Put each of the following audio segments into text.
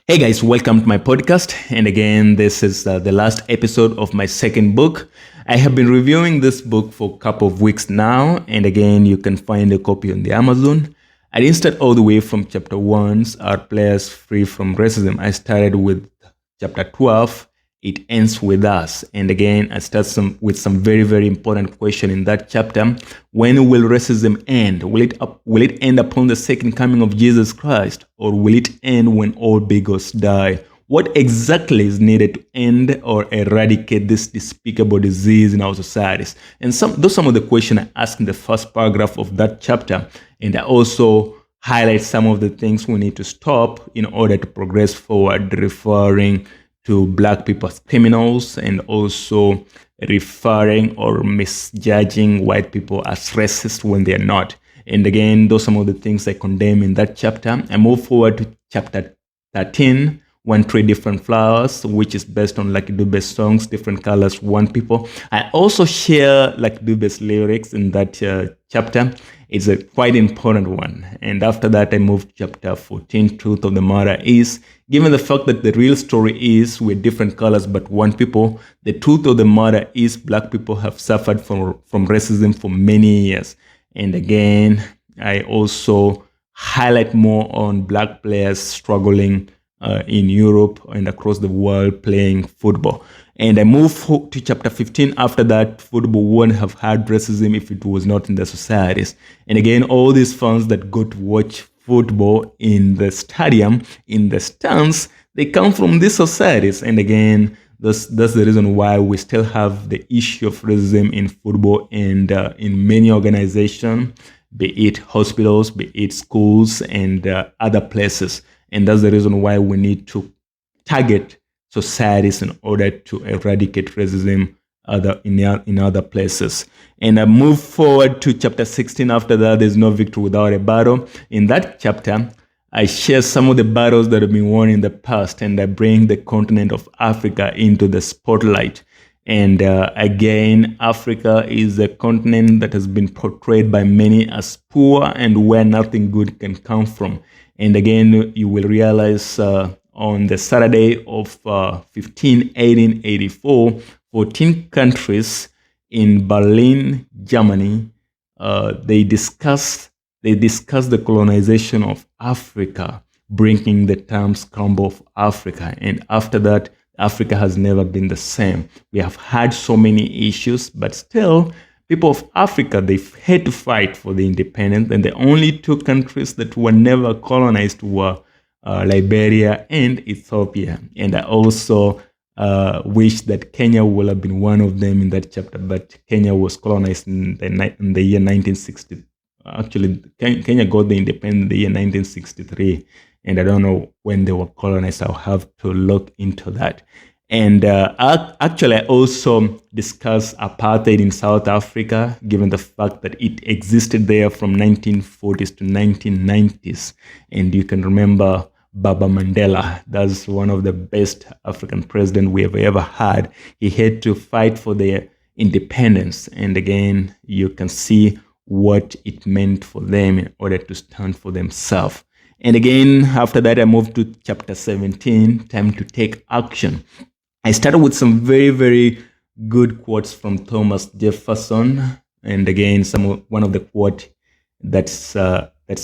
Hey guys, welcome to my podcast. And again, this is the last episode of my second book. I have been reviewing this book for a couple of weeks now. And again, you can find a copy on the Amazon. I didn't start all the way from chapter 1, Are Players Free from Racism? I started with chapter 12. It ends with us. And again, I start with some very, very important question in that chapter. When will racism end? Will it end upon the second coming of Jesus Christ? Or will it end when all bigots die? What exactly is needed to end or eradicate this despicable disease in our societies? And those are some of the questions I asked in the first paragraph of that chapter. And I also highlight some of the things we need to stop in order to progress forward, referring to Black people as criminals and also referring or misjudging white people as racist when they are not. And again, those are some of the things I condemn in that chapter. I move forward to chapter 13, One Tree Different Flowers, which is based on Lucky Dube's songs, Different Colors, One People. I also share Lucky Dube's lyrics in that chapter. It's a quite important one. And after that, I moved to chapter 14, Truth of the Matter is, given the fact that the real story is we're different colors but one people, the truth of the matter is Black people have suffered from racism for many years. And again, I also highlight more on Black players struggling in Europe and across the world playing football. And I move to chapter 15. After that, football wouldn't have had racism if it was not in the societies. And again, all these fans that go to watch football in the stadium, in the stands, they come from these societies. And again, that's the reason why we still have the issue of racism in football and in many organizations, be it hospitals, be it schools, and other places. And that's the reason why we need to target societies in order to eradicate racism in other places. And I move forward to chapter 16. After that, there's no victory without a battle. In that chapter, I share some of the battles that have been won in the past, and I bring the continent of Africa into the spotlight. And again, Africa is a continent that has been portrayed by many as poor and where nothing good can come from. And again, you will realize on the Saturday of 1884, 14 countries in Berlin, Germany, they discussed the colonization of Africa, bringing the term scramble of Africa. And after that, Africa has never been the same. We have had so many issues, but still, people of Africa, they've had to fight for the independence. And the only two countries that were never colonized were Liberia and Ethiopia. And I also wish that Kenya would have been one of them in that chapter, but Kenya was colonized in the year 1960. Actually, Kenya got the independence in the year 1963, and I don't know when they were colonized. I'll have to look into that. And actually, I also discuss apartheid in South Africa, given the fact that it existed there from 1940s to 1990s. And you can remember Baba Mandela. That's one of the best African presidents we have ever had. He had to fight for their independence. And again, you can see what it meant for them in order to stand for themselves. And again, after that, I moved to chapter 17, Time to Take Action. I started with some very, very good quotes from Thomas Jefferson. And again, one of the quote that's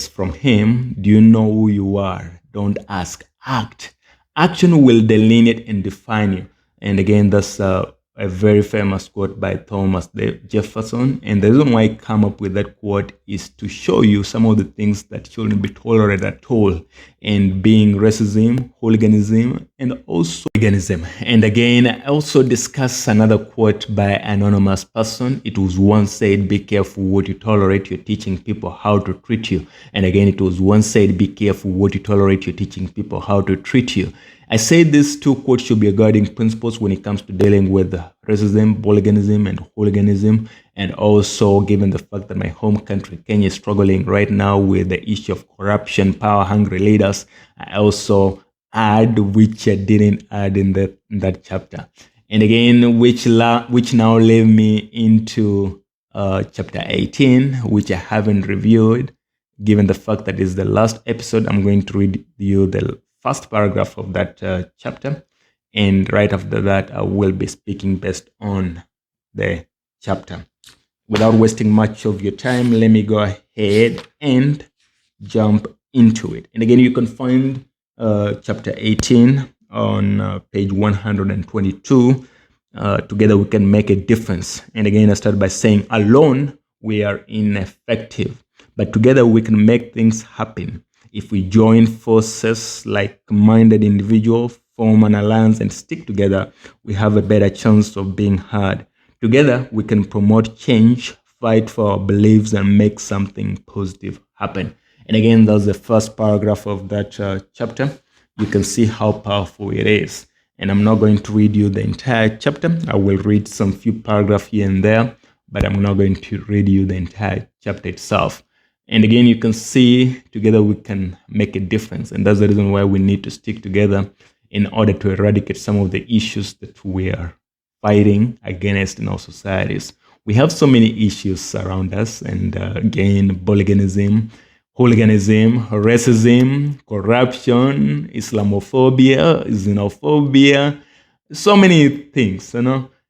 from him: "Do you know who you are? Don't ask, act. Action will delineate and define you." And again, that's a very famous quote by Thomas Jefferson. And the reason why I come up with that quote is to show you some of the things that shouldn't be tolerated at all, and being racism, hooliganism, and also veganism. And again, I also discuss another quote by an anonymous person. It was once said, "Be careful what you tolerate. You're teaching people how to treat you." And again, it was once said, "Be careful what you tolerate. You're teaching people how to treat you." I say these two quotes should be guiding principles when it comes to dealing with racism, hooliganism, and hooliganism. And also, given the fact that my home country, Kenya, is struggling right now with the issue of corruption, power-hungry leaders, I also add, which I didn't add in that chapter. And again, which now led me into chapter 18, which I haven't reviewed. Given the fact that it's the last episode, I'm going to read you the first paragraph of that chapter. And right after that, I will be speaking based on the chapter. Without wasting much of your time, let me go ahead and jump into it. And again, you can find chapter 18 on page 122. Together we can make a difference. And again, I start by saying, alone we are ineffective, but together we can make things happen. If we join forces, like-minded individuals, form an alliance and stick together, we have a better chance of being heard. Together we can promote change, fight for our beliefs, and make something positive happen. And again, that's the first paragraph of that chapter. You can see how powerful it is. And I'm not going to read you the entire chapter. I will read some few paragraphs here and there, but I'm not going to read you the entire chapter itself. And again, you can see together we can make a difference. And that's the reason why we need to stick together in order to eradicate some of the issues that we are fighting against in our societies. We have so many issues around us, and again, hooliganism, racism, corruption, Islamophobia, xenophobia, so many things,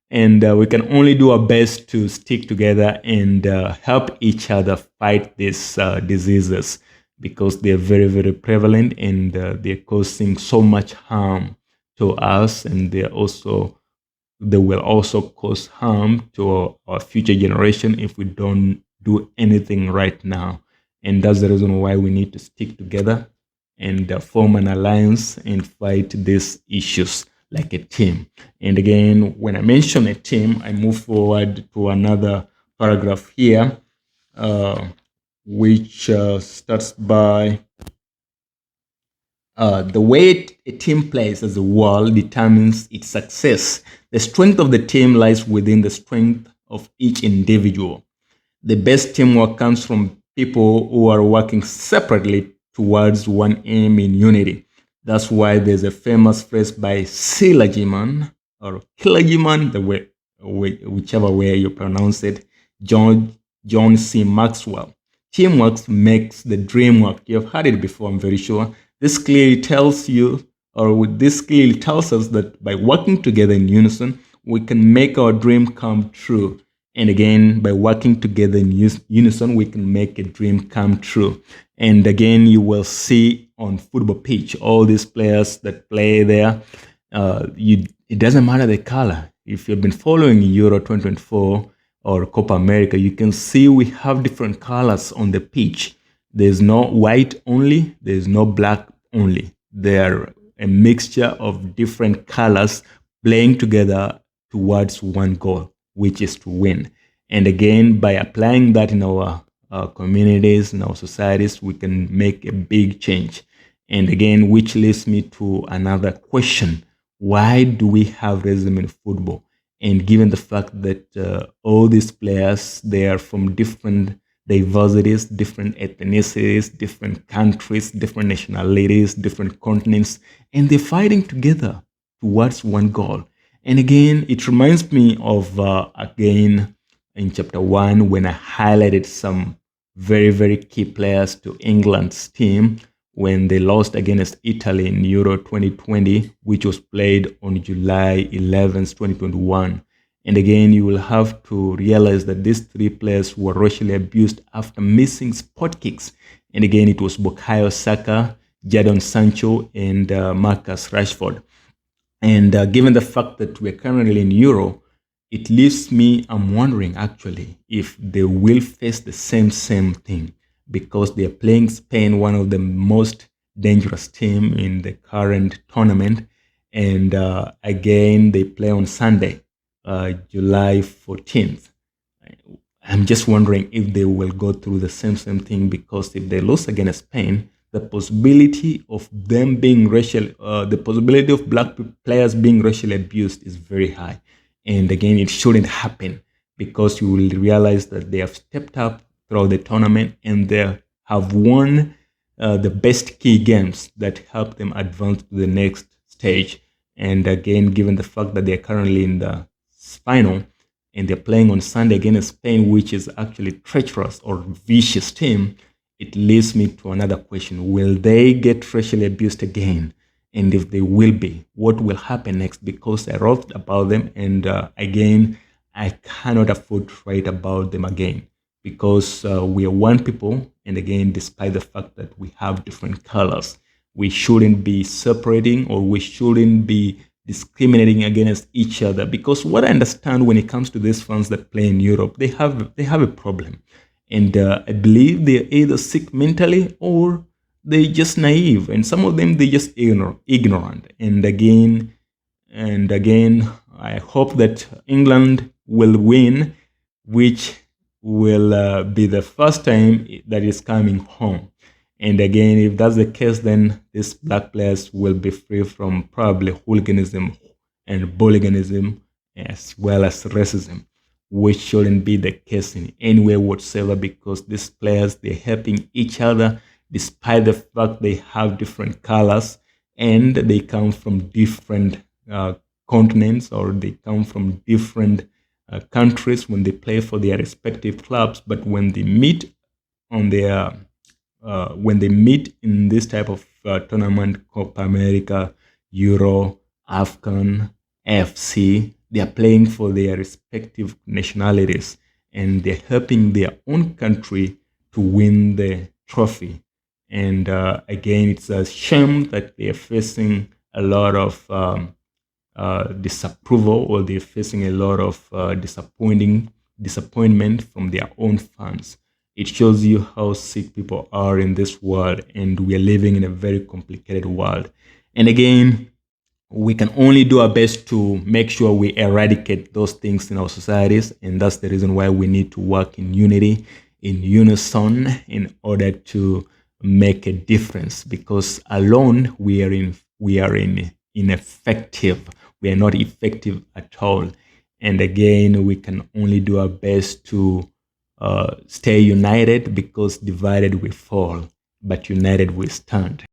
and we can only do our best to stick together and help each other fight these diseases, because they're very, very prevalent, and they're causing so much harm to us, and they will also cause harm to our future generation if we don't do anything right now. And that's the reason why we need to stick together and form an alliance and fight these issues like a team. And again, when I mention a team, I move forward to another paragraph here, which starts by the way a team plays as a whole determines its success. The strength of the team lies within the strength of each individual. The best teamwork comes from people who are working separately towards one aim in unity. That's why there's a famous phrase by Seligman or Killigiman, whichever way you pronounce it, John C. Maxwell. Teamwork makes the dream work. You've heard it before, I'm very sure. This clearly tells us that by working together in unison, we can make our dream come true. And again, by working together in unison, we can make a dream come true. And again, you will see on football pitch, all these players that play there, it doesn't matter the color. If you've been following Euro 2024 or Copa America, you can see we have different colors on the pitch. There's no white only, there's no black only. They're a mixture of different colors playing together towards one goal, which is to win. And again, by applying that in our communities, in our societies, we can make a big change. And again, which leads me to another question. Why do we have racism in football? And given the fact that all these players, they are from different diversities, different ethnicities, different countries, different nationalities, different continents, and they're fighting together towards one goal. And again, it reminds me of, again, in chapter 1, when I highlighted some very, very key players to England's team when they lost against Italy in Euro 2020, which was played on July 11th, 2021. And again, you will have to realize that these three players were racially abused after missing spot kicks. And again, it was Bukayo Saka, Jadon Sancho, and Marcus Rashford. And given the fact that we're currently in Euro, it leaves me, I'm wondering actually if they will face the same thing, because they're playing Spain, one of the most dangerous team in the current tournament. And again, they play on Sunday, July 14th. I'm just wondering if they will go through the same thing, because if they lose against Spain, the possibility of them being the possibility of black players being racially abused is very high. And again, it shouldn't happen, because you will realize that they have stepped up throughout the tournament and they have won the best key games that help them advance to the next stage. And again, given the fact that they're currently in the final and they're playing on Sunday against Spain, which is actually treacherous or vicious team, it leads me to another question. Will they get racially abused again? and if they will be, what will happen next, because I wrote about them, and again, I cannot afford to write about them again, because we are one people, and again, despite the fact that we have different colors, we shouldn't be separating, or we shouldn't be discriminating against each other, because what I understand when it comes to these fans that play in Europe, they have a problem, and I believe they're either sick mentally or they just naive, and some of them they just ignorant. And again, I hope that England will win, which will be the first time that is coming home. And again, if that's the case, then these black players will be free from probably hooliganism and hooliganism as well as racism, which shouldn't be the case in any way whatsoever, because these players, they're helping each other despite the fact they have different colors and they come from different continents, or they come from different countries when they play for their respective clubs. But when they meet on their when they meet in this type of tournament, Copa America, Euro, AFCON, AFC, they are playing for their respective nationalities, and they're helping their own country to win the trophy. And again, it's a shame that they are facing a lot of disapproval, or they're facing a lot of disappointment from their own fans. It shows you how sick people are in this world, and we are living in a very complicated world. And again, we can only do our best to make sure we eradicate those things in our societies, and that's the reason why we need to work in unity, in unison, in order to make a difference, because alone we are ineffective. We are not effective at all. And again, we can only do our best to stay united, because divided we fall, but united we stand.